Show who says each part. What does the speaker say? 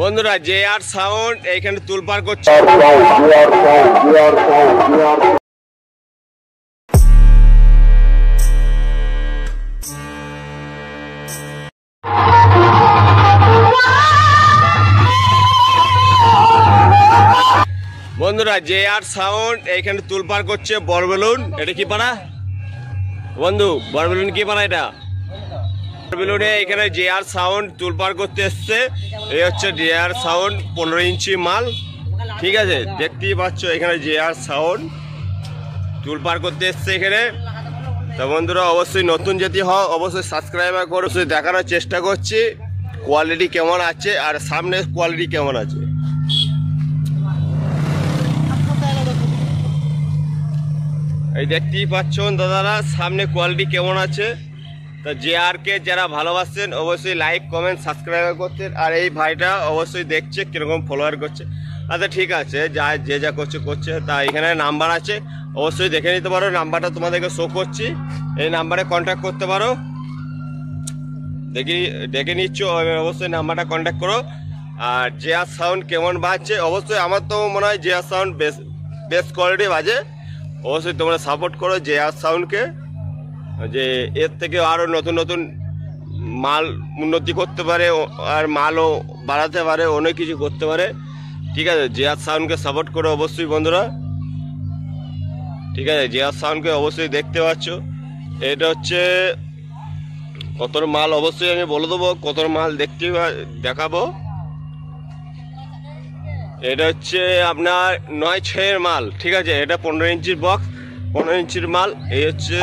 Speaker 1: বন্ধুরা JR sound এইখানে তুলপার করছে। বন্ধুরা জেআর সাউন্ড এইখানে তুলপার করছে বড়বেলুন। এটা কি পাড়া বন্ধু? বড়বেলুন কি পাড়া? এটা বড়বেলুনে এখানে জেআর সাউন্ড তুলপার করতে এসছে। এই হচ্ছে জেআর সাউন্ড 15 ইঞ্চি মাল, ঠিক আছে? দেখতেই পাচ্ছ এখানে জেআর সাউন্ড তুলপার করতে এসছে এখানে। তো বন্ধুরা অবশ্যই নতুন যদি হও অবশ্যই সাবস্ক্রাইব করো। অবশ্যই দেখানোর চেষ্টা করছি কোয়ালিটি কেমন আছে আর সামনে কোয়ালিটি কেমন আছে। এই দেখতেই পাচ্ছেন দাদারা সামনে কোয়ালিটি কেমন আছে। তো জেআরকে যারা ভালোবাসেন অবশ্যই লাইক কমেন্ট সাবস্ক্রাইব করতেন। আর এই ভাইটা অবশ্যই দেখছে কীরকম ফলোয়ার করছে। আচ্ছা ঠিক আছে, যে যা করছে করছে। তা এখানে নাম্বার আছে, অবশ্যই দেখে নিতে পারো। নাম্বারটা তোমাদেরকে শো করছি, এই নাম্বারে কন্ট্যাক্ট করতে পারো। দেখে নিচ্ছ, অবশ্যই নাম্বারটা কন্ট্যাক্ট করো। আর জেআর সাউন্ড কেমন বাজছে অবশ্যই আমার তো মনে হয় জেআর সাউন্ড বেস্ট কোয়ালিটি বাজে। অবশ্যই তোমরা সাপোর্ট করো জেআর সাউন্ডকে, যে এর থেকে আরও নতুন নতুন মাল উন্নতি করতে পারে আর মালও বাড়াতে পারে, অনেক কিছু করতে পারে, ঠিক আছে? জেআর সাউন্ডকে সাপোর্ট করো অবশ্যই বন্ধুরা, ঠিক আছে? জেআর সাউন্ডকে অবশ্যই দেখতে পাচ্ছ। এটা হচ্ছে কতর মাল অবশ্যই আমি বলে দেবো, কতর মাল দেখাবো। এটা হচ্ছে আপনার 9/6 মাল, ঠিক আছে? এটা 15 ইঞ্চির বক্স, 15 ইঞ্চির মাল। এই হচ্ছে